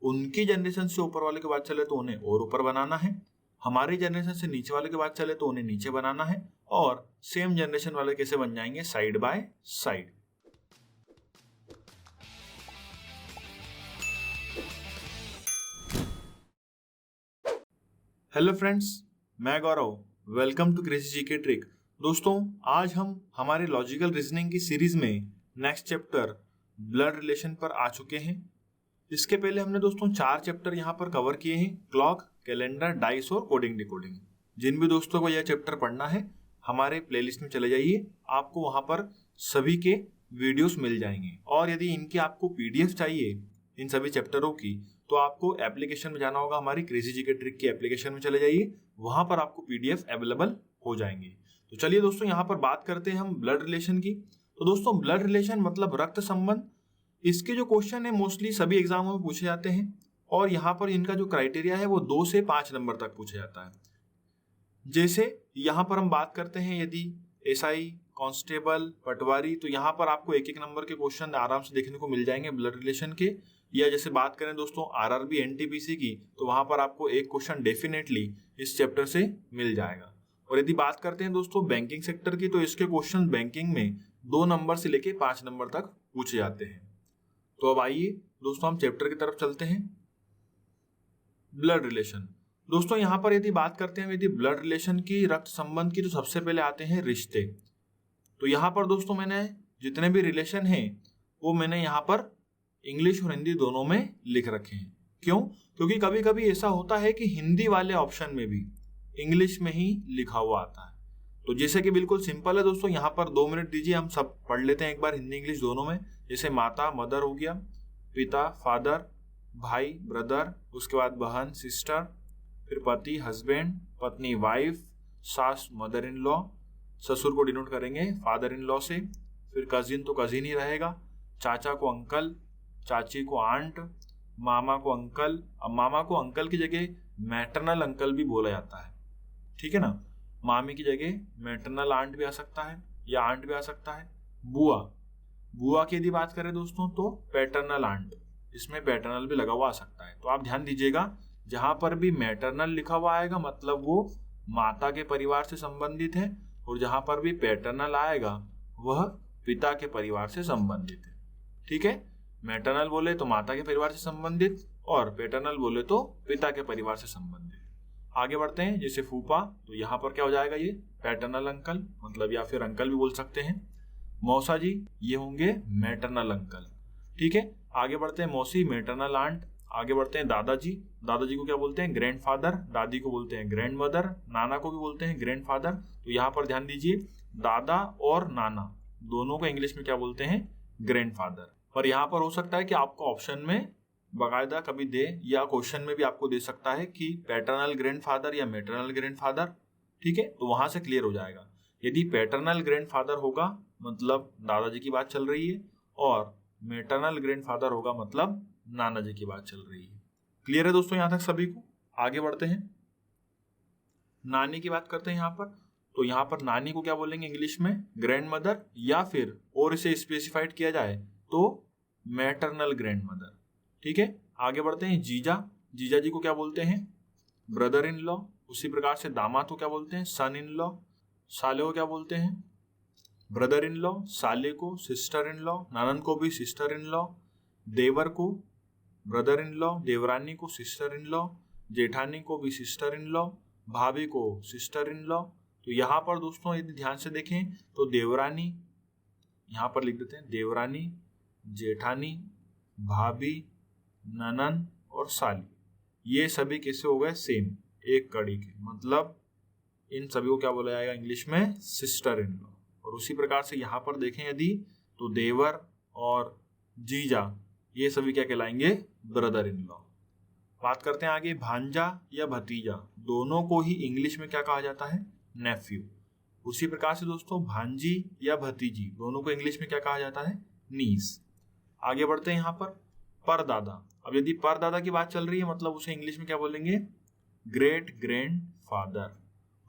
उनकी जनरेशन से ऊपर वाले की बात चले तो उन्हें और ऊपर बनाना है, हमारी जनरेशन से नीचे वाले की बात चले तो उन्हें नीचे बनाना है, और सेम जनरेशन वाले कैसे बन जाएंगे, side by side. Hello friends, मैं Gaurav, welcome to crazy GK trick. दोस्तों, आज हम हमारे लॉजिकल रीजनिंग की सीरीज में नेक्स्ट चैप्टर ब्लड रिलेशन पर आ चुके हैं। इसके पहले हमने दोस्तों 4 चैप्टर यहाँ पर कवर किए हैं, क्लॉक, कैलेंडर, डाइस और कोडिंग डिकोडिंग। जिन भी दोस्तों को यह चैप्टर पढ़ना है हमारे प्लेलिस्ट में चले जाइए, आपको वहां पर सभी के वीडियोस मिल जाएंगे। और यदि इनकी आपको पीडीएफ चाहिए इन सभी चैप्टरों की, तो आपको एप्लीकेशन में जाना होगा, हमारी क्रेजी जीके ट्रिक की एप्लीकेशन में चले जाइए, वहां पर आपको पीडीएफ अवेलेबल हो जाएंगे। तो चलिए दोस्तों, यहाँ पर बात करते हैं हम ब्लड रिलेशन की। तो दोस्तों, ब्लड रिलेशन मतलब रक्त संबंध। इसके जो क्वेश्चन है मोस्टली सभी एग्जामों में पूछे जाते हैं, और यहाँ पर इनका जो क्राइटेरिया है वो 2 से 5 नंबर तक पूछा जाता है। जैसे यहाँ पर हम बात करते हैं यदि एसआई, कांस्टेबल, पटवारी, तो यहाँ पर आपको 1-1 नंबर के क्वेश्चन आराम से देखने को मिल जाएंगे ब्लड रिलेशन के। या जैसे बात करें दोस्तों आरआरबी, एनटीपीसी की, तो वहां पर आपको एक क्वेश्चन डेफिनेटली इस चैप्टर से मिल जाएगा। और यदि बात करते हैं दोस्तों बैंकिंग सेक्टर की, तो इसके क्वेश्चन बैंकिंग में 2 नंबर से लेके 5 नंबर तक पूछे जाते हैं। तो अब आइए दोस्तों हम चैप्टर की तरफ चलते हैं। Blood relation. दोस्तों यहाँ पर यदि बात करते हैं यदि ब्लड रिलेशन की, रक्त संबंध की, तो सबसे पहले आते हैं रिश्ते। तो यहाँ पर दोस्तों मैंने जितने भी रिलेशन हैं वो मैंने यहाँ पर इंग्लिश और हिंदी दोनों में लिख रखे हैं। क्यों? क्योंकि कभी कभी ऐसा होता है कि हिंदी वाले ऑप्शन में भी इंग्लिश में ही लिखा हुआ आता है। तो जैसे कि बिल्कुल सिंपल है दोस्तों, यहाँ पर 2 मिनट दीजिए, हम सब पढ़ लेते हैं एक बार हिंदी इंग्लिश दोनों में। जैसे माता, मदर हो गया, पिता, फादर, भाई, ब्रदर, उसके बाद बहन, सिस्टर, फिर पति, हस्बैंड, पत्नी, वाइफ, सास, मदर इन लॉ, ससुर को डिनोट करेंगे फादर इन लॉ से, फिर कजिन तो कजिन ही रहेगा, चाचा को अंकल, चाची को आंट, मामा को अंकल। अब मामा को अंकल की जगह मैटरनल अंकल भी बोला जाता है, ठीक है ना। मामी की जगह मैटरनल आंट भी आ सकता है या आंट भी आ सकता है। बुआ, बुआ की यदि बात करें दोस्तों तो पैटर्नल आंट, इसमें पैटर्नल भी लगा हुआ आ सकता है। तो आप ध्यान दीजिएगा, जहां पर भी मैटरनल लिखा हुआ आएगा मतलब वो माता के परिवार से संबंधित है, और जहां पर भी पैटर्नल आएगा वह पिता के परिवार से संबंधित है, ठीक है। मैटरनल बोले तो माता के परिवार से संबंधित, और पैटर्नल बोले तो पिता के परिवार से संबंधित। आगे बढ़ते हैं, जैसे फूफा, तो यहाँ पर क्या हो जाएगा, ये पैटर्नल अंकल, मतलब या फिर अंकल भी बोल सकते हैं। मौसा जी, ये होंगे मैटरनल अंकल, ठीक है। आगे बढ़ते हैं, मौसी मैटरनल आंट। आगे बढ़ते हैं दादाजी, दादाजी को क्या बोलते हैं, ग्रैंडफादर, दादी को बोलते हैं ग्रैंड मदर, नाना को भी बोलते हैं ग्रैंडफादर। तो यहाँ पर ध्यान दीजिए, दादा और नाना दोनों को इंग्लिश में क्या बोलते हैं, ग्रैंडफादर। पर यहाँ पर हो सकता है कि आपको ऑप्शन में बाकायदा कभी दे, या क्वेश्चन में भी आपको दे सकता है कि पैटर्नल ग्रैंडफादर या मैटरनल ग्रैंडफादर, ठीक है। तो वहां से क्लियर हो जाएगा। यदि पैटर्नल ग्रैंडफादर होगा मतलब दादाजी की बात चल रही है, और मैटरनल ग्रैंडफादर होगा मतलब नाना जी की बात चल रही है। क्लियर है दोस्तों यहां तक सभी को? आगे बढ़ते हैं, नानी की बात करते हैं यहाँ पर। तो यहाँ पर नानी को क्या बोलेंगे इंग्लिश में, ग्रैंड मदर, या फिर और इसे स्पेसिफाइड किया जाए तो मैटरनल ग्रैंड मदर, ठीक है। आगे बढ़ते हैं, जीजा, जीजा जी को क्या बोलते हैं, ब्रदर इन लॉ। उसी प्रकार से दामाद को क्या बोलते हैं, सन इन लॉ। साले को क्या बोलते हैं, ब्रदर इन लॉ। साले को सिस्टर इन लॉ, ननद को भी सिस्टर इन लॉ। देवर को ब्रदर इन लॉ, देवरानी को सिस्टर इन लॉ, जेठानी को भी सिस्टर इन लॉ, भाभी को सिस्टर इन लॉ। तो यहाँ पर दोस्तों यदि ध्यान से देखें तो देवरानी, यहाँ पर लिख देते हैं देवरानी, जेठानी, भाभी, ननन और साली, ये सभी कैसे हो गए, सेम एक कड़ी के, मतलब इन सभी को क्या बोला जाएगा इंग्लिश में, सिस्टर इन लॉ। और उसी प्रकार से यहाँ पर देखें यदि, तो देवर और जीजा ये सभी क्या कहलाएंगे, ब्रदर इन लॉ। बात करते हैं आगे, भांजा या भतीजा, दोनों को ही इंग्लिश में क्या कहा जाता है, नेफ्यू। उसी प्रकार से दोस्तों भांजी या भतीजी दोनों को इंग्लिश में क्या कहा जाता है, नीस। आगे बढ़ते हैं यहाँ पर, परदादा। अब यदि परदादा की बात चल रही है मतलब उसे इंग्लिश में क्या बोलेंगे, ग्रेट ग्रैंड फादर।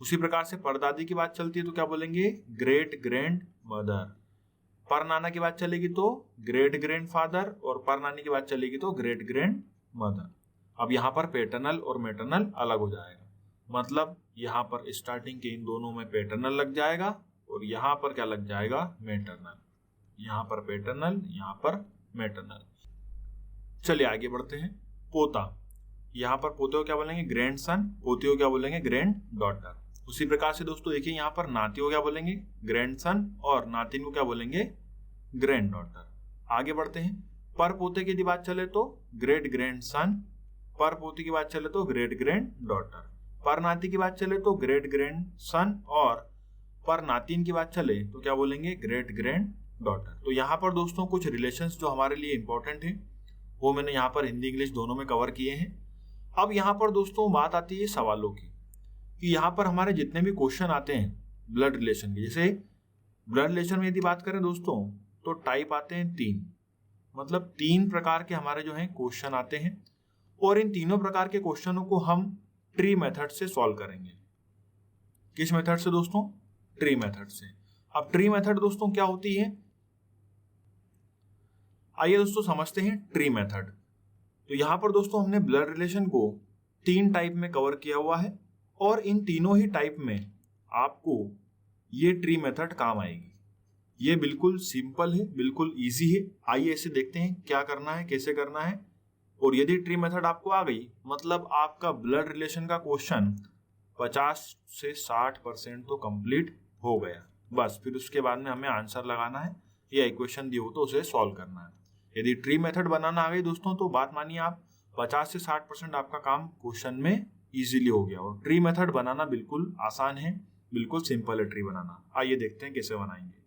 उसी प्रकार से परदादी की बात चलती है तो क्या बोलेंगे, ग्रेट ग्रैंड मदर। पर नाना की बात चलेगी तो ग्रेट ग्रैंड फादर, और पर नानी की बात चलेगी तो ग्रेट ग्रैंड मदर। अब यहाँ पर पैटर्नल और मैटरनल अलग हो जाएगा, मतलब यहाँ पर स्टार्टिंग के इन दोनों में पैटर्नल लग जाएगा और यहाँ पर क्या लग जाएगा, मैटरनल। यहाँ पर पैटर्नल, यहाँ पर मैटरनल। चलिए आगे बढ़ते हैं। पोता, यहाँ पर पोते को क्या बोलेंगे, ग्रैंड सन, पोती को क्या बोलेंगे, ग्रैंड डॉटर। उसी प्रकार से दोस्तों देखिए यहाँ पर नाती को क्या बोलेंगे, ग्रैंड सन, और नातिन को क्या बोलेंगे, ग्रैंड डॉटर। आगे बढ़ते हैं। पर पोते की यदि बात चले तो ग्रेट ग्रैंड सन, पर पोती की बात चले तो ग्रेट ग्रैंड डॉटर, पर नाती की बात चले तो ग्रेट ग्रैंड सन, और पर नातिन की बात चले तो क्या बोलेंगे, ग्रेट ग्रैंड डॉटर। तो यहाँ पर दोस्तों कुछ रिलेशंस जो हमारे लिए इंपॉर्टेंट है वो मैंने यहाँ पर हिंदी इंग्लिश दोनों में कवर किए हैं। अब यहाँ पर दोस्तों बात आती है सवालों की, कि यहाँ पर हमारे जितने भी क्वेश्चन आते हैं ब्लड रिलेशन के, जैसे ब्लड रिलेशन में यदि बात करें दोस्तों तो टाइप आते हैं 3, मतलब 3 प्रकार के हमारे जो हैं क्वेश्चन आते हैं, और इन तीनों प्रकार के क्वेश्चनों को हम ट्री मेथड से सॉल्व करेंगे। किस मेथड से दोस्तों, ट्री मेथड से। अब ट्री मेथड दोस्तों क्या होती है, आइए दोस्तों समझते हैं ट्री मेथड। तो यहाँ पर दोस्तों हमने ब्लड रिलेशन को 3 टाइप में कवर किया हुआ है, और इन तीनों ही टाइप में आपको ये ट्री मेथड काम आएगी। ये बिल्कुल सिंपल है, बिल्कुल इजी है। आइए ऐसे देखते हैं क्या करना है, कैसे करना है। और यदि ट्री मेथड आपको आ गई, मतलब आपका ब्लड रिलेशन का क्वेश्चन 50 से 60% तो कंप्लीट हो गया। बस फिर उसके बाद में हमें आंसर लगाना है या इक्वेशन दी हो तो उसे सॉल्व करना है। यदि ट्री मेथड बनाना आ गई दोस्तों तो बात मानिए आप 50 से 60% आपका काम क्वेश्चन में इजीली हो गया। और ट्री मेथड बनाना बिल्कुल आसान है, बिल्कुल सिंपल है ट्री बनाना। आइए देखते हैं कैसे बनाएंगे।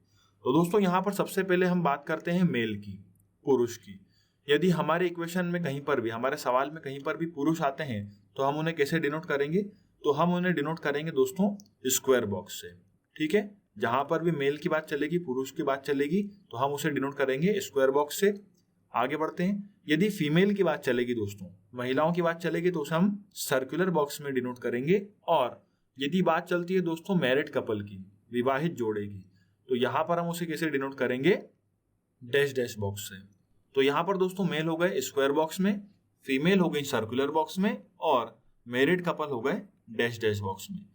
तो दोस्तों यहाँ पर सबसे पहले हम बात करते हैं मेल की, पुरुष की। यदि हमारे इक्वेशन में कहीं पर भी, हमारे सवाल में कहीं पर भी पुरुष आते हैं तो हम उन्हें कैसे डिनोट करेंगे, तो हम उन्हें डिनोट करेंगे दोस्तों स्क्वायर बॉक्स से। ठीक है, जहां पर भी मेल की बात चलेगी, पुरुष की बात चलेगी, तो हम उसे डिनोट करेंगे स्क्वायर बॉक्स से। आगे बढ़ते हैं। यदि फीमेल की बात चलेगी दोस्तों, महिलाओं की बात चलेगी, तो उसे हम सर्कुलर बॉक्स में डिनोट करेंगे। और यदि बात चलती है दोस्तों मैरिड कपल की, विवाहित जोड़े की, तो यहां पर हम उसे कैसे डिनोट करेंगे, डैश डैश बॉक्स से। तो यहां पर दोस्तों मेल हो गए स्क्वायर बॉक्स में, फीमेल हो गई सर्कुलर बॉक्स में, और मैरिड कपल हो गए डैश डैश बॉक्स में।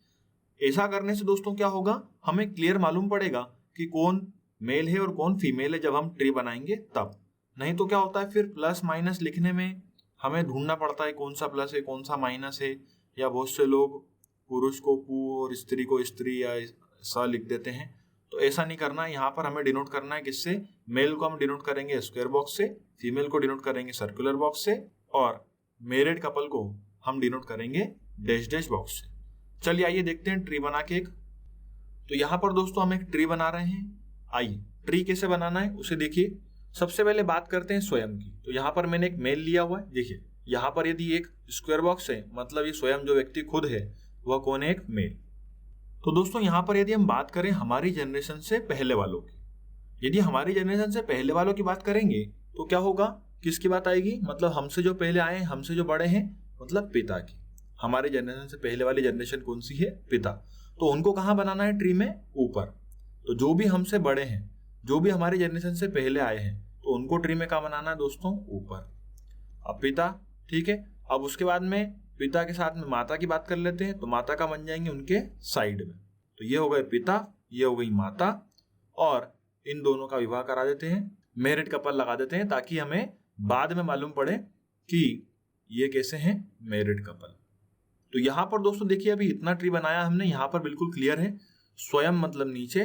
ऐसा करने से दोस्तों क्या होगा, हमें क्लियर मालूम पड़ेगा कि कौन मेल है और कौन फीमेल है जब हम ट्री बनाएंगे तब। नहीं तो क्या होता है, फिर प्लस माइनस लिखने में हमें ढूंढना पड़ता है कौन सा प्लस है कौन सा माइनस है, या बहुत से लोग पुरुष को पु और स्त्री को स्त्री या स लिख देते हैं। तो ऐसा नहीं करना है, यहाँ पर हमें डिनोट करना है किससे, मेल को हम डिनोट करेंगे स्क्वायर बॉक्स से, फीमेल को डिनोट करेंगे सर्कुलर बॉक्स से, और मैरिड कपल को हम डिनोट करेंगे डैश डैश बॉक्स से। चलिए आइए देखते हैं ट्री बना के एक। तो यहाँ पर दोस्तों हम एक ट्री बना रहे हैं। आइए ट्री कैसे बनाना है उसे देखिए। सबसे पहले बात करते हैं स्वयं की। तो यहाँ पर मैंने एक मेल लिया हुआ है, देखिए यहाँ पर यदि एक स्क्वायर बॉक्स है, मतलब ये स्वयं जो व्यक्ति खुद है वह कौन है, एक मेल। तो दोस्तों यहाँ पर यदि हम बात करें हमारी जनरेशन से पहले वालों की, यदि हमारी जनरेशन से पहले वालों की बात करेंगे तो क्या होगा, किसकी बात आएगी, मतलब हमसे जो पहले आए हैं, हमसे जो बड़े हैं, मतलब पिता की। हमारे जनरेशन से पहले वाली जनरेशन कौन सी है, पिता। तो उनको कहाँ बनाना है ट्री में, ऊपर। तो जो भी हमसे बड़े हैं, जो भी हमारी जनरेशन से पहले आए हैं, तो उनको ट्री में कहाँ बनाना है दोस्तों, ऊपर। अब पिता, ठीक है। अब उसके बाद में पिता के साथ में माता की बात कर लेते हैं, तो माता का बन जाएंगे उनके साइड में। तो ये हो गए पिता, ये हो गई माता, और इन दोनों का विवाह करा देते हैं, मैरिड कपल लगा देते हैं, ताकि हमें बाद में मालूम पड़े कि ये कैसे हैं, मैरिड कपल। तो यहाँ पर दोस्तों देखिए अभी इतना ट्री बनाया हमने, यहाँ पर बिल्कुल क्लियर है। स्वयं मतलब नीचे,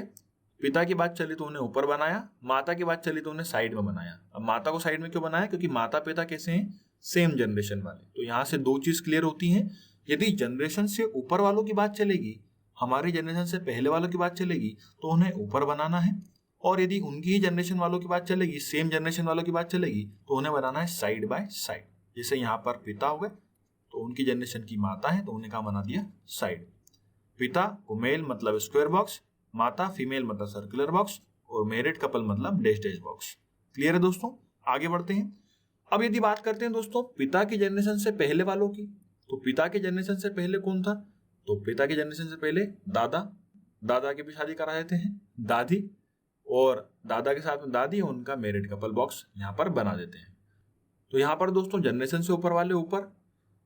पिता की बात चली तो उन्हें ऊपर बनाया, माता की बात चली तो उन्हें साइड में बनाया। अब माता को साइड में क्यों बनाया, क्योंकि माता पिता कैसे हैं, सेम जनरेशन वाले। तो यहाँ से 2 चीज क्लियर होती हैं। यदि जनरेशन से ऊपर वालों की बात चलेगी, हमारी जनरेशन से पहले वालों की बात चलेगी, तो उन्हें ऊपर बनाना है। और यदि उनकी ही जनरेशन वालों की बात चलेगी, सेम जनरेशन वालों की बात चलेगी, तो उन्हें बनाना है साइड बाय साइड। जैसे यहाँ पर पिता हो गए, तो उनकी जनरेशन की माता है, तो उन्हें कहाँ बना दिया, साइड। पिता को मेल मतलब स्क्वायर बॉक्स, माता फीमेल मतलब सर्कुलर बॉक्स, और मैरिड कपल मतलब डैश डैश बॉक्स। क्लियर है दोस्तों, आगे बढ़ते हैं। अब यदि बात करते हैं दोस्तों पिता की जनरेशन से पहले वालों की, तो पिता की जनरेशन से पहले कौन था, तो पिता की जनरेशन से पहले दादा, दादा की भी शादी करा देते हैं, दादी, और दादा के साथ में दादी, उनका मैरिड कपल बॉक्स यहाँ पर बना देते हैं। तो यहाँ पर दोस्तों जनरेशन से ऊपर वाले ऊपर,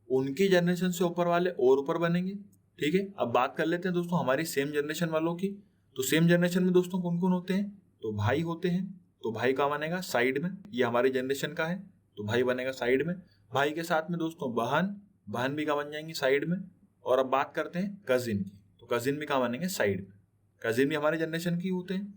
उनकी जनरेशन से ऊपर वाले और ऊपर बनेंगे। ठीक है, अब बात कर लेते हैं दोस्तों हमारी सेम जनरेशन वालों की। तो सेम जनरेशन में दोस्तों कौन कौन होते हैं? तो भाई होते हैं। तो भाई का बनेगा साइड में, ये हमारी जनरेशन का है तो भाई बनेगा साइड में। भाई के साथ में दोस्तों बहन, बहन भी का बन जाएंगी साइड में। और अब बात करते हैं कजिन की, तो कजिन भी का बनेंगे साइड में, कजिन भी हमारे जनरेशन की होते हैं।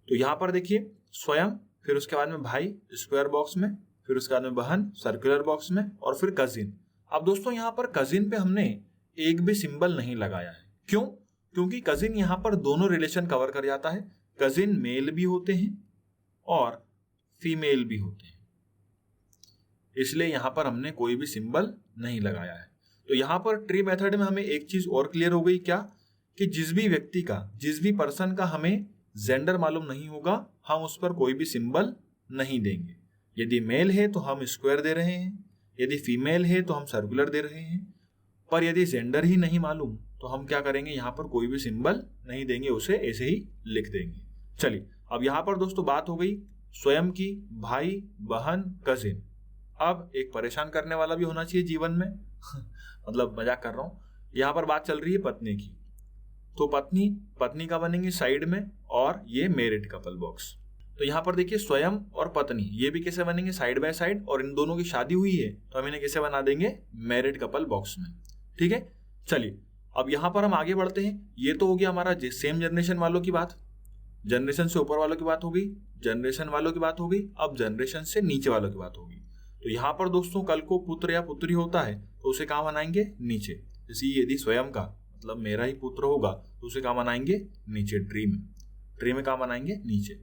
तो यहाँ पर देखिए स्वयं, फिर उसके बाद में भाई स्क्वायर बॉक्स में, फिर उसके बाद में बहन सर्कुलर बॉक्स में, और फिर कजिन। अब दोस्तों यहाँ पर कजिन पे हमने एक भी सिंबल नहीं लगाया है। क्यों? क्योंकि कजिन यहाँ पर दोनों रिलेशन कवर कर जाता है। कजिन मेल भी होते हैं और फीमेल भी होते हैं, इसलिए यहाँ पर हमने कोई भी सिंबल नहीं लगाया है। तो यहाँ पर ट्री मेथड में हमें एक चीज और क्लियर हो गई, क्या? कि जिस भी व्यक्ति का, जिस भी पर्सन का हमें जेंडर मालूम नहीं होगा, हम उस पर कोई भी सिंबल नहीं देंगे। यदि मेल है तो हम स्क्वायर दे रहे हैं, यदि फीमेल है तो हम सर्कुलर दे रहे हैं। पर यदि जेंडर ही नहीं मालूम तो हम क्या करेंगे? यहाँ पर कोई भी सिंबल नहीं देंगे, उसे ऐसे ही लिख देंगे। चलिए, अब यहाँ पर दोस्तों बात हो गई स्वयं की, भाई, बहन, कजिन। अब एक परेशान करने वाला भी होना चाहिए जीवन में मतलब मजाक कर रहा हूं। यहाँ पर बात चल रही है पत्नी की, तो पत्नी, पत्नी का बनेंगे साइड में, और ये मैरिड कपल बॉक्स। तो यहाँ पर देखिए स्वयं और पत्नी, ये भी कैसे बनेंगे? साइड बाय साइड, और इन दोनों की शादी हुई है तो हम इन्हें कैसे बना देंगे? मैरिड कपल बॉक्स में। ठीक है, चलिए अब यहाँ पर हम आगे बढ़ते हैं। ये तो हो गया हमारा सेम जनरेशन वालों की बात, जनरेशन से ऊपर वालों की बात हो गई, जनरेशन वालों की बात हो गई। अब जनरेशन से नीचे वालों की बात होगी। तो यहाँ पर दोस्तों कल को पुत्र या पुत्री होता है तो उसे कहाँ बनाएंगे? नीचे। जैसे यदि स्वयं का मतलब मेरा ही पुत्र होगा तो उसे कहाँ बनाएंगे? नीचे, ट्री में। ट्री में कहाँ बनाएंगे? नीचे।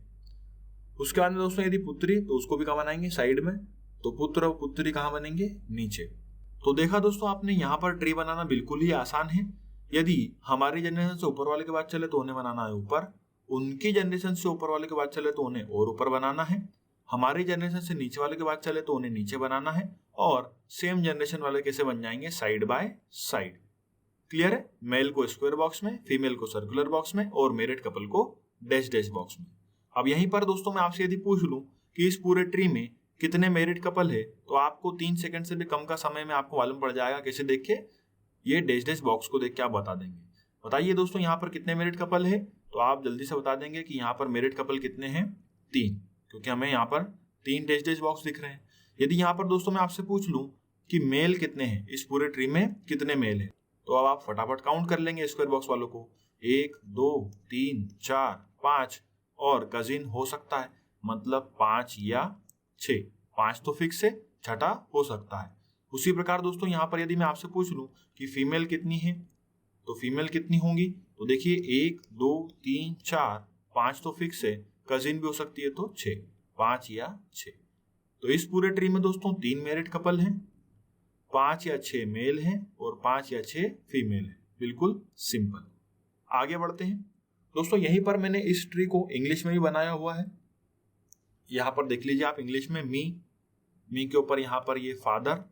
उसके बाद में दोस्तों यदि पुत्री, तो उसको भी कहाँ बनाएंगे? साइड में। तो पुत्र और पुत्री कहाँ बनेंगे? नीचे। तो देखा दोस्तों आपने, यहाँ पर ट्री बनाना बिल्कुल ही आसान है। यदि हमारी जनरेशन से ऊपर वाले की बात चले तो उन्हें बनाना है ऊपर, उनकी जनरेशन से ऊपर वाले की बात चले तो उन्हें और ऊपर बनाना है, हमारी जनरेशन से नीचे वाले की बात चले तो उन्हें नीचे बनाना है, और सेम जनरेशन वाले कैसे बन जाएंगे? Side by side. क्लियर है? मेल को स्क्वायर बॉक्स में, फीमेल को सर्कुलर बॉक्स में, और मैरिड कपल को डैश डैश बॉक्स में। अब यहीं पर दोस्तों मैं आपसे यदि पूछ लूं कि इस पूरे ट्री में कितने मैरिड कपल है, तो आपको 3 सेकंड से भी कम का समय में आपको मालूम पड़ जाएगा। कैसे? देख के, ये डैश डैश बॉक्स को देख के आप बता देंगे। बताइए दोस्तों यहाँ पर कितने मैरिड कपल है? तो आप जल्दी से बता देंगे कि यहाँ पर मैरिड कपल कितने हैं? 3, क्योंकि हमें यहाँ पर 3 डैश डैश बॉक्स दिख रहे हैं। यदि यहाँ पर दोस्तों मैं आपसे पूछ लूं कि मेल कितने हैं, इस पूरे ट्री में कितने मेल हैं, तो अब आप फटाफट काउंट कर लेंगे स्क्वायर बॉक्स वालों को। 1 2 3 4 5, और कजिन हो सकता है, मतलब 5 या 6। 5 तो फिक्स है, छठा हो सकता है। उसी प्रकार दोस्तों यहाँ पर यदि मैं आपसे पूछ लूं कि फीमेल कितनी है, तो फीमेल कितनी होंगी? तो देखिए 1 2 3 4, 5 तो फिक्स है, कजिन भी हो सकती है तो 6, 5 या 6। तो इस पूरे ट्री में दोस्तों 3 मैरिड कपल हैं, 5 या 6 मेल हैं, और 5 या 6 फीमेल हैं। बिल्कुल सिंपल। आगे बढ़ते हैं दोस्तों। यहीं पर मैंने इस ट्री को इंग्लिश में भी बनाया हुआ है। यहाँ पर देख लीजिए आप, इंग्लिश में मी के ऊपर यहाँ पर ये फादर,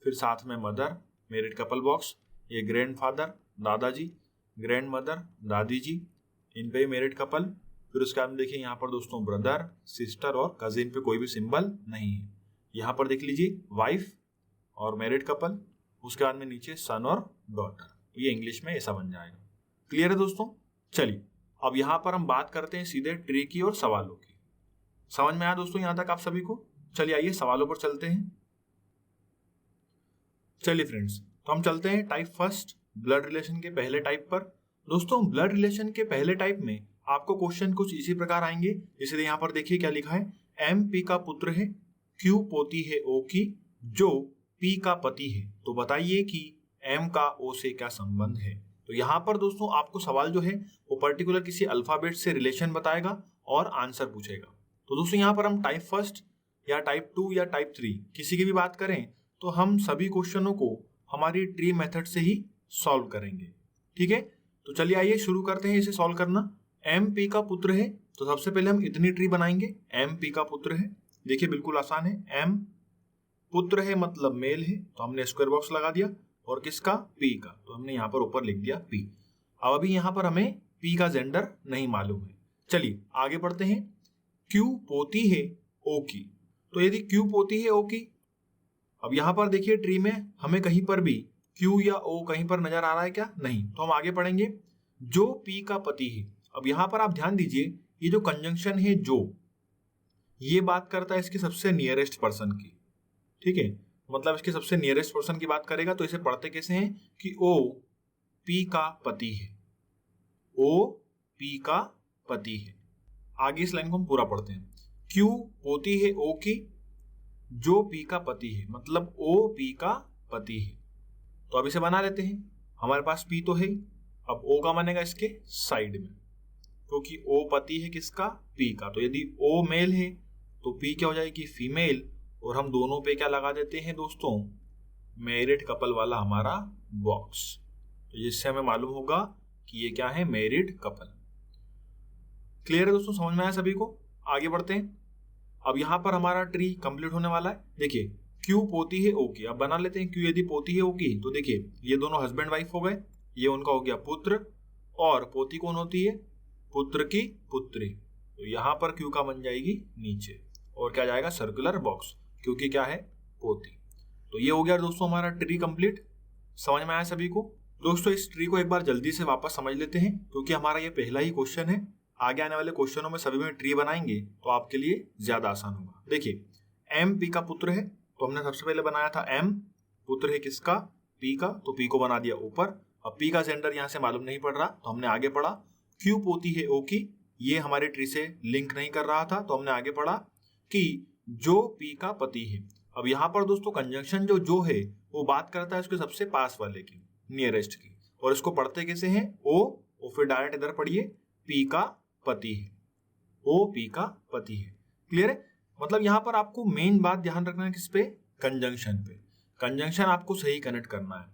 फिर साथ में मदर, मैरिड कपल बॉक्स, ये ग्रैंड फादर दादाजी, ग्रैंड मदर दादी जी, इन पे मैरिड कपल। फिर उसके बाद में देखिए यहाँ पर दोस्तों ब्रदर, सिस्टर और कजिन पे कोई भी सिंबल नहीं है। यहाँ पर देख लीजिए वाइफ और मैरिड कपल, उसके बाद में नीचे सन और डॉटर। ये इंग्लिश में ऐसा बन जाएगा। क्लियर है दोस्तों? चलिए अब यहाँ पर हम बात करते हैं सीधे ट्री की और सवालों की। समझ में आया दोस्तों यहाँ तक आप सभी को? चलिए आइए सवालों पर चलते हैं। चलिए फ्रेंड्स, तो हम चलते हैं टाइप फर्स्ट, ब्लड रिलेशन के पहले टाइप पर। दोस्तों ब्लड रिलेशन के पहले टाइप में आपको क्वेश्चन कुछ इसी प्रकार आएंगे। जैसे यहाँ पर देखिए क्या लिखा है, एम पी का पुत्र है, क्यू पोती है ओ की, जो पी का पति है, तो बताइए कि एम का ओ से क्या संबंध है। तो यहाँ पर दोस्तों आपको सवाल जो है वो पर्टिकुलर किसी अल्फाबेट से रिलेशन बताएगा और आंसर पूछेगा। तो दोस्तों यहाँ पर हम टाइप फर्स्ट या टाइप 2 या टाइप 3 किसी की भी बात करें तो हम सभी क्वेश्चनों को हमारी ट्री मेथड से ही सॉल्व करेंगे। ठीक है, तो चलिए आइए शुरू करते हैं इसे सॉल्व करना। एम पी का पुत्र है, तो सबसे पहले हम इतनी ट्री बनाएंगे। एम पी का पुत्र है, देखिए बिल्कुल आसान है। एम पुत्र है मतलब मेल है, तो हमने स्क्वायर बॉक्स लगा दिया, और किसका? पी का, तो हमने यहाँ पर ऊपर लिख दिया पी। अब अभी यहाँ पर हमें पी का जेंडर नहीं मालूम है। चलिए आगे बढ़ते हैं। क्यू पोती है ओ की, तो यदि Q पोती है O की, अब यहाँ पर देखिए ट्री में हमें कहीं पर भी Q या O कहीं पर नजर आ रहा है क्या? नहीं। तो हम आगे पढ़ेंगे जो P का पति है। अब यहाँ पर आप ध्यान दीजिए, ये जो कंजंक्शन है जो, ये बात करता है इसके सबसे नियरेस्ट पर्सन की, ठीक है, मतलब इसके सबसे नियरेस्ट पर्सन की बात करेगा। तो इसे पढ़ते कैसे हैं कि O P का पति है, O P का पति है। आगे इस लाइन को हम पूरा पढ़ते हैं। Q पोती है O की जो P का पति है, मतलब O P का पति है। तो अब इसे बना लेते हैं, हमारे पास P तो है, अब O का बनेगा इसके साइड में, क्योंकि O पति है किसका? P का। तो यदि O मेल है तो P क्या हो जाएगी? फीमेल। और हम दोनों पे क्या लगा देते हैं दोस्तों? मैरिड कपल वाला हमारा बॉक्स। तो जिससे हमें मालूम होगा कि ये क्या है? Married couple. क्लियर है दोस्तों? समझ में आया सभी को? आगे बढ़ते हैं। अब यहाँ पर हमारा ट्री कंप्लीट होने वाला है। देखिए Q पोती है O की, अब बना लेते हैं। Q यदि पोती है O की तो देखिए ये दोनों हस्बैंड वाइफ हो गए, ये उनका हो गया पुत्र, और पोती कौन होती है? पुत्र की पुत्री। तो यहाँ पर Q का बन जाएगी नीचे, और क्या जाएगा? सर्कुलर बॉक्स, क्योंकि क्या है? पोती। तो ये हो गया दोस्तों हमारा ट्री कंप्लीट। समझ में आया सभी को? दोस्तों इस ट्री को एक बार जल्दी से वापस समझ लेते हैं, क्योंकि हमारा ये पहला ही क्वेश्चन है। आगे आने वाले क्वेश्चनों में सभी में ट्री बनाएंगे तो आपके लिए ज्यादा आसान होगा। देखिए M P का पुत्र है, तो हमने सबसे पहले बनाया था M, पुत्र है किसका? P का, तो P को बना दिया ऊपर। अब P का जेंडर यहाँ से मालूम नहीं पड़ रहा, तो हमने आगे पढ़ा Q पोती है O की, ये हमारे ट्री से लिंक नहीं कर रहा था, तो हमने आगे पढ़ा कि जो P का पति है। अब यहाँ पर दोस्तों कंजंक्शन जो है वो बात करता है उसके सबसे पास वाले की, नियरेस्ट की, और इसको पढ़ते कैसे हैं? O फिर डायरेक्ट इधर पढ़िए P का पति है, O P का पति है। क्लियर है? मतलब यहाँ पर आपको मेन बात ध्यान रखना है किस पे? कंजंक्शन पे। कंजंक्शन आपको सही कनेक्ट करना है,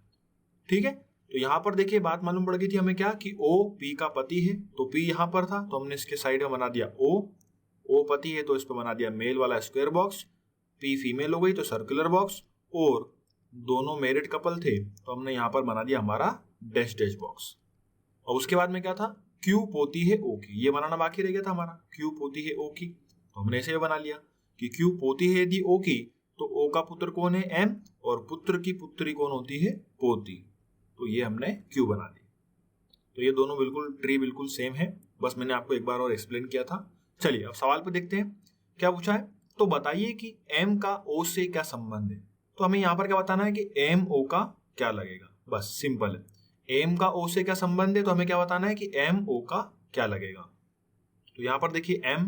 ठीक है? तो यहाँ पर देखिए बात मालूम पड़ गई थी हमें क्या कि O P का पति है, तो P यहाँ पर था तो हमने इसके साइड में बना दिया O पति है तो इस पर बना दिया मेल वाला स्क्वायर बॉक्स, P फीमेल हो गई तो सर्कुलर बॉक्स, और दोनों मैरिड कपल थे तो हमने यहाँ पर बना दिया हमारा डैश डैश बॉक्स। और उसके बाद में क्या था? Q पोती है O की, ये बनाना बाकी रह गया था हमारा, Q पोती है O की, तो हमने इसे बना लिया कि Q पोती है यदि O की तो O का पुत्र कौन है? M, और पुत्र की पुत्री कौन होती है? पोती। तो ये हमने Q बना दी। तो ये दोनों बिल्कुल ट्री बिल्कुल सेम है, बस मैंने आपको एक बार और एक्सप्लेन किया था। चलिए अब सवाल पे देखते हैं क्या पूछा है। तो बताइए कि M का O से क्या संबंध है। तो हमें यहाँ पर क्या बताना है कि M O का क्या लगेगा, बस सिंपल है। M का O से क्या संबंध है तो हमें क्या बताना है कि M O का क्या लगेगा। तो यहाँ पर देखिए M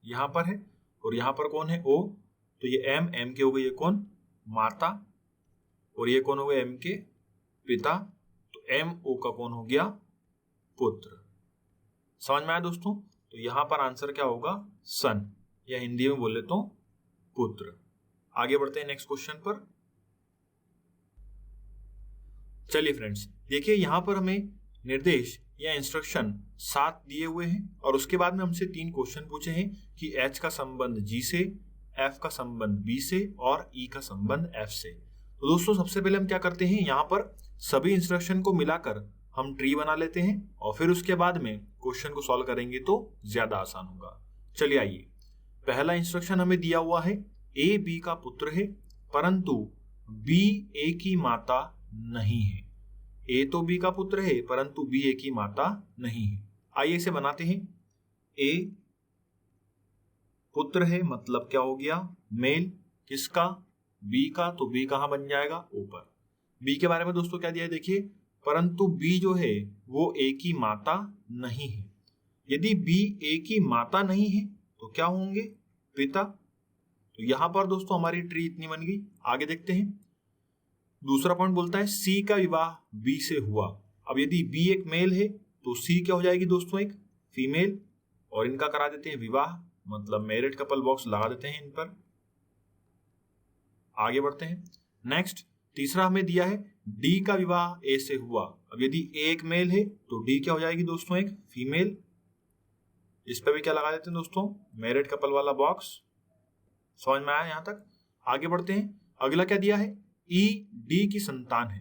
यहाँ पर है और यहाँ पर कौन है? O। तो ये M की हो गई, ये कौन? माता, और ये कौन हो गए? M के पिता। तो M O का कौन हो गया? पुत्र। समझ में आया दोस्तों? तो यहाँ पर आंसर क्या होगा? सन, या हिंदी में बोले तो पुत्र। आगे बढ़ते हैं नेक्स्ट क्वेश्चन पर। चलिए फ्रेंड्स देखिए यहाँ पर हमें निर्देश या इंस्ट्रक्शन 7 दिए हुए हैं, और उसके बाद में हमसे 3 क्वेश्चन पूछे हैं कि H का संबंध G से, F का संबंध B से, और E का संबंध F से। तो दोस्तों सबसे पहले हम क्या करते हैं, यहाँ पर सभी इंस्ट्रक्शन को मिलाकर हम ट्री बना लेते हैं, और फिर उसके बाद में क्वेश्चन को सॉल्व करेंगे तो ज्यादा आसान होगा। चलिए आइए, पहला इंस्ट्रक्शन हमें दिया हुआ है A B का पुत्र है, परंतु B A की माता नहीं है। A तो B का पुत्र है परंतु B A की माता नहीं है। आइए इसे बनाते हैं। A पुत्र है मतलब क्या हो गया? मेल। किसका? B का, तो B कहाँ बन जाएगा? ऊपर। B के बारे में दोस्तों क्या दिया है देखिए, परंतु B जो है वो A की माता नहीं है। यदि B A की माता नहीं है तो क्या होंगे? पिता। तो यहां पर दोस्तों हमारी ट्री इतनी बन गई। आगे देखते हैं, दूसरा पॉइंट बोलता है C का विवाह B से हुआ। अब यदि B एक मेल है तो C क्या हो जाएगी दोस्तों? एक फीमेल, और इनका करा देते हैं विवाह, मतलब मैरिड कपल बॉक्स लगा देते हैं इन पर। आगे बढ़ते हैं। नेक्स्ट तीसरा हमें दिया है D का विवाह A से हुआ। अब यदि A एक मेल है तो D क्या हो जाएगी दोस्तों? एक फीमेल। इस पर भी क्या लगा देते हैं दोस्तों? मैरिड कपल वाला बॉक्स। समझ में आया यहां तक? आगे बढ़ते हैं। अगला क्या दिया है? E D की संतान है।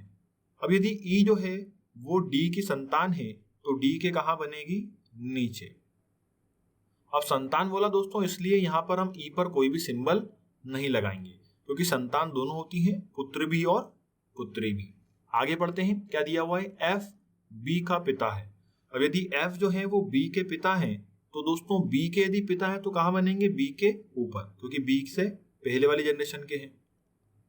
अब यदि E जो है वो D की संतान है तो D के कहां बनेगी? नीचे। अब संतान बोला दोस्तों इसलिए यहां पर हम E पर कोई भी सिंबल नहीं लगाएंगे क्योंकि संतान दोनों होती हैं, पुत्र भी और पुत्री भी। आगे बढ़ते हैं, क्या दिया हुआ है, एफ बी का पिता है। अब यदि एफ जो है वो बी के पिता है तो दोस्तों बी के यदि पिता है तो कहाँ बनेंगे, बी के ऊपर, क्योंकि बी से पहले वाली जनरेशन के हैं।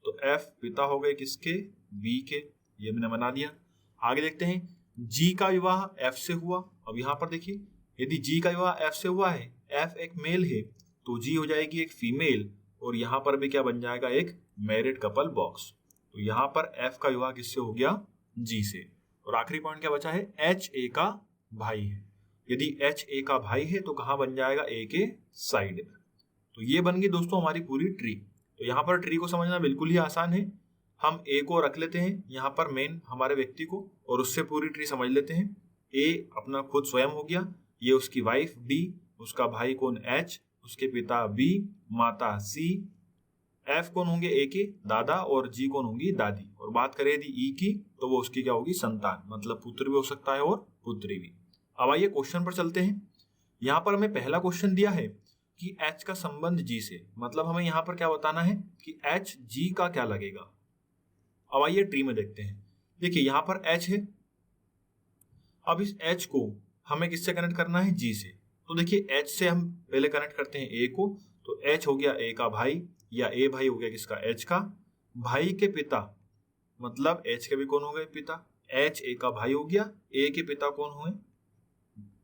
तो एफ पिता हो गए किसके, बी के, ये मैंने बना दिया। आगे देखते हैं, जी का विवाह एफ से हुआ। अब यहाँ पर देखिए, यदि जी का विवाह एफ से हुआ है, एफ एक मेल है तो जी हो जाएगी एक फीमेल, और यहाँ पर भी क्या बन जाएगा, एक मैरिड कपल बॉक्स। तो यहाँ पर एफ का विवाह किससे हो गया, जी से। और आखिरी पॉइंट क्या बचा है, एच ए का भाई है। यदि एच ए का भाई है तो कहाँ बन जाएगा, ए के साइड में। तो ये बन गई दोस्तों हमारी पूरी ट्री। तो यहाँ पर ट्री को समझना बिल्कुल ही आसान है। हम ए को रख लेते हैं यहाँ पर मेन हमारे व्यक्ति को, और उससे पूरी ट्री समझ लेते हैं। ए अपना खुद स्वयं हो गया, ये उसकी वाइफ डी, उसका भाई कौन एच, उसके पिता बी, माता सी, एफ कौन होंगे, ए के दादा, और जी कौन होंगी, दादी। और बात करें यदि ई की तो वो उसकी क्या होगी, संतान, मतलब पुत्र भी हो सकता है और पुत्री भी। अब आइए क्वेश्चन पर चलते हैं। यहाँ पर हमें पहला क्वेश्चन दिया है कि एच का संबंध जी से, मतलब हमें यहाँ पर क्या बताना है कि एच जी का क्या लगेगा। अब आइए ट्री में देखते हैं। देखिए यहाँ पर एच है, अब इस एच को हमें किससे कनेक्ट करना है, जी से। तो देखिए एच से हम पहले कनेक्ट करते हैं ए को, तो एच हो गया ए का भाई, या ए भाई हो गया किसका, एच का। भाई के पिता मतलब एच के भी कौन हो गए, पिता, एच ए का भाई हो गया, ए के पिता कौन हुए,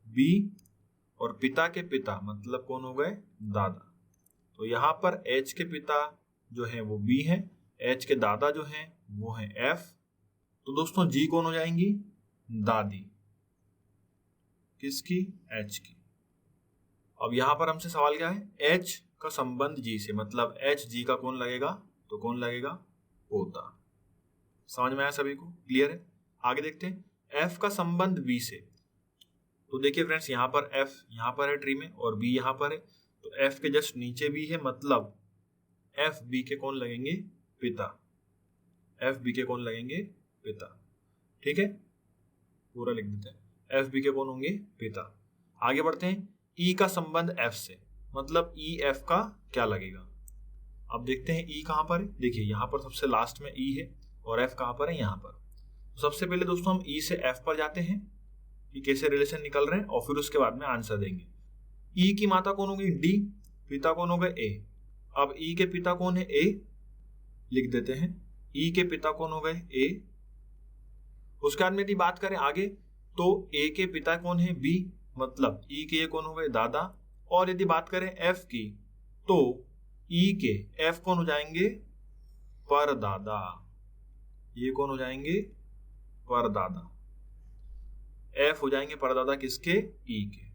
बी, और पिता के पिता मतलब कौन हो गए, दादा। तो यहाँ पर एच के पिता जो है वो बी है, एच के दादा जो हैं वो हैं एफ। तो दोस्तों जी कौन हो जाएंगी, दादी, किसकी, एच की। अब यहाँ पर हमसे सवाल क्या है, एच का संबंध जी से, मतलब एच जी का कौन लगेगा, तो कौन लगेगा, पोता। समझ में आया सभी को, क्लियर है। आगे देखते हैं, एफ का संबंध बी से। तो देखिए फ्रेंड्स, यहाँ पर एफ यहाँ पर है ट्री में और बी यहाँ पर है, तो एफ के जस्ट नीचे बी है, मतलब एफ बी के कौन लगेंगे, पिता, एफ बी के कौन लगेंगे, पिता। ठीक है, पूरा लिख देते हैं, एफ बी के कौन होंगे, पिता। आगे बढ़ते हैं, ई का संबंध एफ से, मतलब ई एफ का क्या लगेगा। अब देखते हैं ई कहां पर है। देखिए यहाँ पर सबसे लास्ट में ई है और एफ कहां पर है, यहाँ पर। तो सबसे पहले दोस्तों हम ई से एफ पर जाते हैं कि कैसे रिलेशन निकल रहे हैं, और फिर उसके बाद में आंसर देंगे। ई की माता कौन होगी, डी, पिता कौन हो गए, ए। अब ई के पिता कौन है, ए, लिख देते हैं, ई के पिता कौन हो गए, ए। उसके बाद में यदि बात करें आगे, तो ए के पिता कौन है, बी, मतलब ई के कौन हो गए, दादा। और यदि बात करें एफ की, तो ई के एफ कौन हो जाएंगे, परदादा। ये कौन हो जाएंगे, परदादा। एफ हो जाएंगे परदादा किसके, ई के।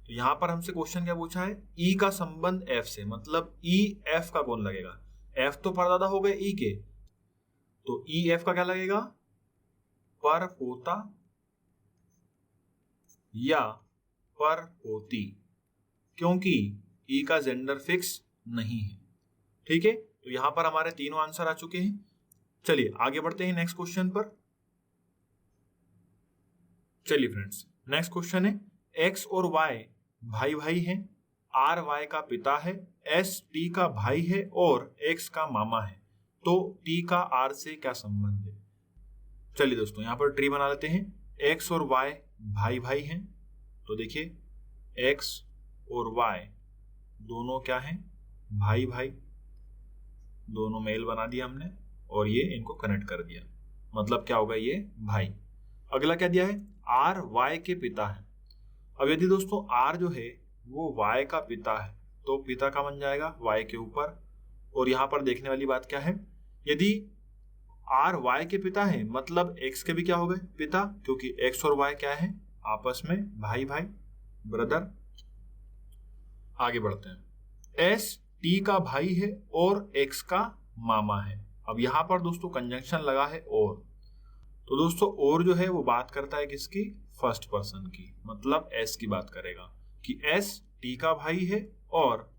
तो यहां पर हमसे क्वेश्चन क्या पूछा है, ई का संबंध एफ से, मतलब ई एफ का कौन लगेगा। एफ तो परदादा हो गए ई के, तो ई एफ का क्या लगेगा, पर पोता या पर पोती, क्योंकि ई का जेंडर फिक्स नहीं है। ठीक है, तो यहां पर हमारे तीनों आंसर आ चुके हैं। चलिए आगे बढ़ते हैं नेक्स्ट क्वेश्चन पर। चलिए फ्रेंड्स, नेक्स्ट क्वेश्चन है, एक्स और वाई भाई भाई हैं, आर वाई का पिता है, एस टी का भाई है और एक्स का मामा है, तो टी का आर से क्या संबंध है। चलिए दोस्तों यहाँ पर ट्री बना लेते हैं। एक्स और वाई भाई भाई हैं, तो देखिए एक्स और वाई दोनों क्या हैं, भाई भाई, दोनों मेल बना दिया हमने और ये इनको कनेक्ट कर दिया, मतलब क्या होगा, ये भाई। अगला क्या दिया है, आर वाई के पिता है। अब यदि दोस्तों आर जो है वो वाई का पिता है, तो पिता का बन जाएगा वाई के ऊपर। और यहाँ पर देखने वाली बात क्या है, यदि आर वाई के पिता है मतलब एक्स के भी क्या हो गए, पिता, क्योंकि एक्स और वाई क्या है, आपस में भाई भाई, ब्रदर। आगे बढ़ते हैं, एस टी का भाई है और एक्स का मामा है। अब यहाँ पर दोस्तों कंजंक्शन लगा है और, तो दोस्तों और जो है वो बात करता है किसकी, फर्स्ट पर्सन की, मतलब एस की बात करेगा कि एस टी का भाई है और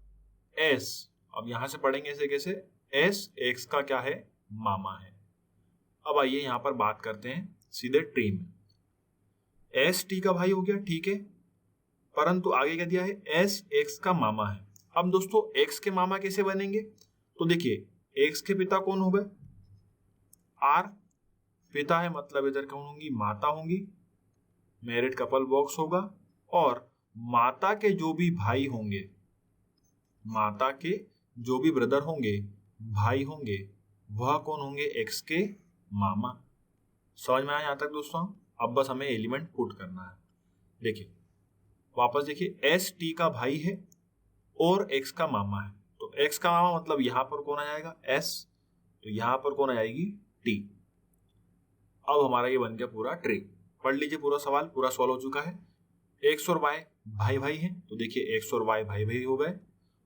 एस, अब यहां से पढ़ेंगे इसे कैसे, एस एक्स का क्या है, मामा है। अब आइए यहां पर बात करते हैं सीधे ट्री में। एस टी का भाई हो गया, ठीक है, परंतु आगे क्या दिया है, एस एक्स का मामा है। अब दोस्तों एक्स के मामा कैसे बनेंगे, तो देखिए एक्स के पिता कौन हो गए, आर पिता है मतलब इधर कौन होंगी, माता होंगी, मैरिड कपल बॉक्स होगा, और माता के जो भी भाई होंगे, माता के जो भी ब्रदर होंगे, भाई होंगे, वह कौन होंगे, एक्स के मामा। समझ में आया यहाँ तक दोस्तों? अब बस हमें एलिमेंट पुट करना है। देखिए वापस देखिए, एस टी का भाई है और एक्स का मामा है, तो एक्स का मामा मतलब यहाँ पर कौन आ जाएगा, एस, तो यहाँ पर कौन आ जाएगी, टी। अब हमारा ये बन गया पूरा ट्री। पढ़ लीजिए पूरा सवाल, पूरा सॉल्व हो चुका है। एक्स और वाई भाई भाई हैं, तो देखिए एक्स और वाई भाई भाई हो गए।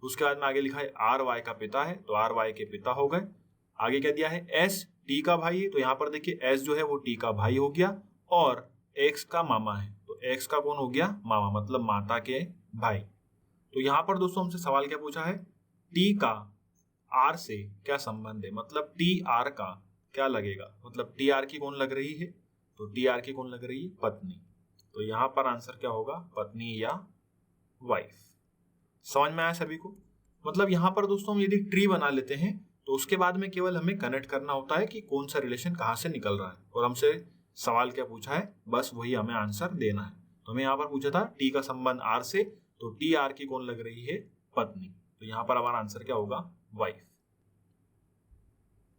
उसके बाद में आगे लिखा है आर वाई का पिता है, तो आर वाई के पिता हो गए। आगे क्या दिया है, एस टी का भाई है, तो यहाँ पर देखिए एस जो है वो टी का भाई हो गया, और एक्स का मामा है, तो एक्स का कौन हो गया, मामा, मतलब माता के भाई। तो यहाँ पर दोस्तों हमसे सवाल क्या पूछा है, टी का आर से क्या संबंध है, मतलब टी आर का क्या लगेगा, मतलब टी आर की कौन लग रही है, तो टी आर की कौन लग रही है, पत्नी। तो यहाँ पर आंसर क्या होगा, पत्नी या वाइफ। समझ में आया सभी को? मतलब यहाँ पर दोस्तों हम यदि ट्री बना लेते हैं तो उसके बाद में केवल हमें कनेक्ट करना होता है कि कौन सा रिलेशन कहाँ से निकल रहा है, और हमसे सवाल क्या पूछा है, बस वही हमें आंसर देना है। तो हमें यहाँ पर पूछा था टी का संबंध आर से, तो टी आर की कौन लग रही है, पत्नी। तो यहाँ पर हमारा आंसर क्या होगा, वाइफ।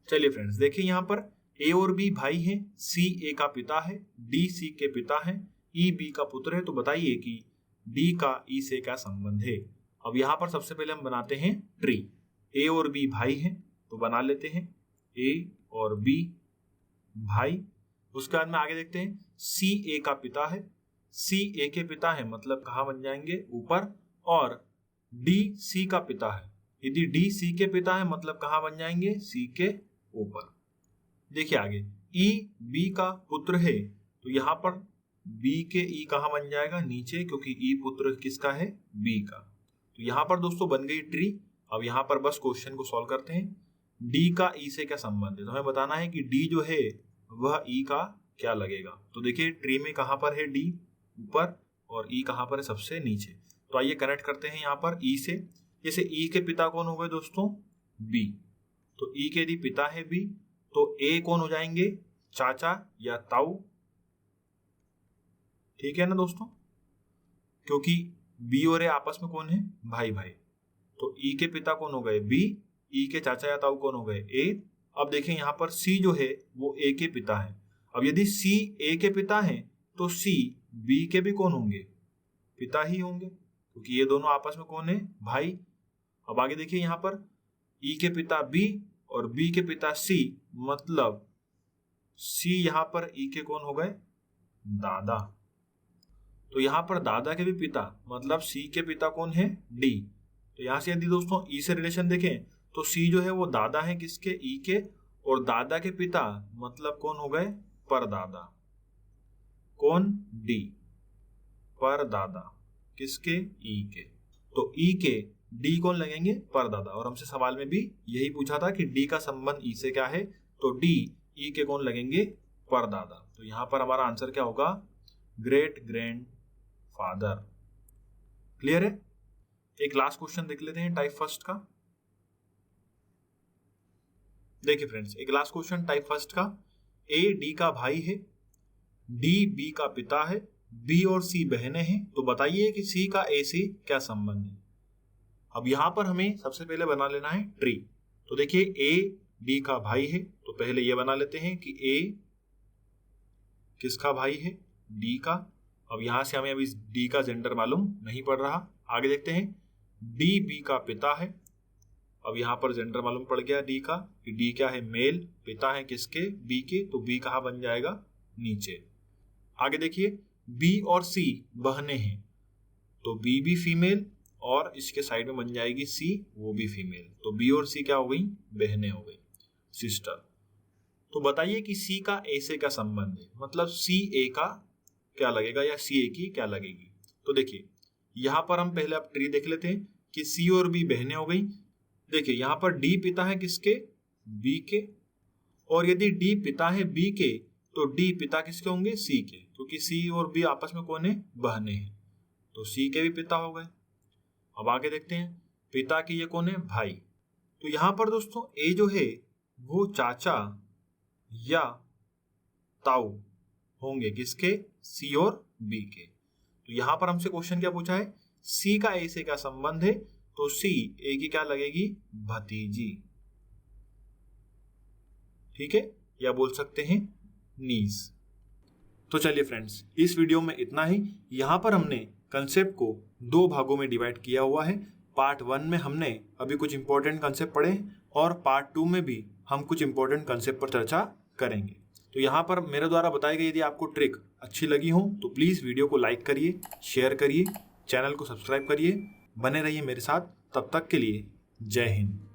चलिए फ्रेंड्स देखिए, यहाँ पर ए और बी भाई हैं, सी ए का पिता है, डी सी के पिता है, ई बी का पुत्र है। तो बताइए कि डी का ई से क्या संबंध है। अब यहाँ पर सबसे पहले हम बनाते हैं ट्री। ए और बी भाई हैं, तो बना लेते हैं ए और बी भाई। उसके बाद में आगे देखते हैं सी ए का पिता है, सी ए के पिता है मतलब कहाँ बन जाएंगे, ऊपर, और डी सी का पिता है, यदि डी सी के पिता है मतलब कहाँ बन जाएंगे, सी के ऊपर। देखिए आगे ई बी का पुत्र है, तो यहाँ पर बी के ई कहाँ बन जाएगा, नीचे, क्योंकि ई पुत्र किसका है, बी का। तो यहाँ पर दोस्तों बन गई ट्री। अब यहाँ पर बस क्वेश्चन को सॉल्व करते हैं। डी का ई से क्या संबंध है, तो हमें बताना है कि डी जो है वह ई का क्या लगेगा। तो देखिए ट्री में कहाँ पर है डी, ऊपर, और ई कहाँ पर है, सबसे नीचे। तो आइए कनेक्ट करते हैं यहाँ पर ई से। जैसे ई के पिता कौन हो गए दोस्तों, बी, तो ई के यदि पिता है बी, तो ए कौन हो जाएंगे, चाचा या ताऊ, ठीक है ना दोस्तों, क्योंकि बी और ए आपस में कौन है, भाई भाई। तो ई के पिता कौन हो गए, बी, ई के चाचा या ताऊ कौन हो गए, ए। अब देखें यहाँ पर सी जो है वो ए के पिता है। अब यदि सी ए के पिता है तो सी बी के भी कौन होंगे, पिता ही होंगे, क्योंकि ये दोनों आपस में कौन है, भाई। अब आगे देखिए यहाँ पर ई के पिता बी और बी के पिता सी, मतलब सी यहाँ पर ई के कौन हो गए, दादा। तो यहाँ पर दादा के भी पिता मतलब सी के पिता कौन है, डी। तो यहाँ से यदि दोस्तों ई से रिलेशन देखें तो सी जो है वो दादा है किसके, ई के, और दादा के पिता मतलब कौन हो गए, परदादा। कौन, डी, परदादा किसके, ई के। तो ई के डी कौन लगेंगे, परदादा। और हमसे सवाल में भी यही पूछा था कि डी का संबंध ई से क्या है, तो डी ई के कौन लगेंगे, परदादा। तो यहाँ पर हमारा आंसर क्या होगा, ग्रेट ग्रैंड फादर। क्लियर है? एक लास्ट क्वेश्चन देख लेते हैं टाइप फर्स्ट का। देखिए फ्रेंड्स, एक लास्ट क्वेश्चन टाइप फर्स्ट का। ए डी का भाई है, डी बी का पिता है, बी और सी बहनें हैं। तो बताइए कि सी का ए से क्या संबंध है। अब यहां पर हमें सबसे पहले बना लेना है ट्री। तो देखिए ए डी का भाई है, तो पहले ये बना लेते हैं कि ए किसका भाई है, डी का। अब यहां से हमें अभी डी का जेंडर मालूम नहीं पड़ रहा। आगे देखते हैं डी बी का पिता है। अब यहाँ पर जेंडर मालूम पड़ गया डी का, कि डी क्या है, मेल, पिता है किसके, बी के, तो बी कहाँ बन जाएगा, नीचे। आगे देखिए बी और सी बहनें हैं, तो बी भी फीमेल, और इसके साइड में बन जाएगी सी, वो भी फीमेल। तो बी और सी क्या हो गई, बहनें हो गई, सिस्टर। तो बताइए कि सी का ए से क्या संबंध है, मतलब सी ए का क्या लगेगा या सी ए की क्या लगेगी। तो देखिए यहाँ पर हम पहले अब ट्री देख लेते हैं कि सी और बी बहनें हो गई। देखिए यहाँ पर डी पिता है किसके, बी के, और यदि डी पिता है बी के तो डी पिता किसके होंगे, सी के, क्योंकि सी और बी आपस में कौन है, बहनें हैं, तो सी के भी पिता हो गए। अब आगे देखते हैं पिता के ये कौन है, भाई, तो यहाँ पर दोस्तों ए जो है वो चाचा या ताऊ होंगे, किसके? सी और बी के। तो यहाँ पर हमसे क्वेश्चन क्या पूछा है? सी का ए से क्या संबंध है? तो सी ए की क्या लगेगी? भतीजी। ठीक है, या बोल सकते हैं नीस। तो चलिए फ्रेंड्स, इस वीडियो में इतना ही। यहाँ पर हमने कंसेप्ट को 2 भागों में डिवाइड किया हुआ है। पार्ट 1 में हमने अभी कुछ इंपॉर्टेंट कंसेप्ट पढ़े और पार्ट 2 में भी हम कुछ इंपॉर्टेंट कंसेप्ट पर चर्चा करेंगे। तो यहाँ पर मेरे द्वारा बताई गई यदि आपको ट्रिक अच्छी लगी हो तो प्लीज़ वीडियो को लाइक करिए, शेयर करिए, चैनल को सब्सक्राइब करिए। बने रहिए मेरे साथ। तब तक के लिए जय हिंद।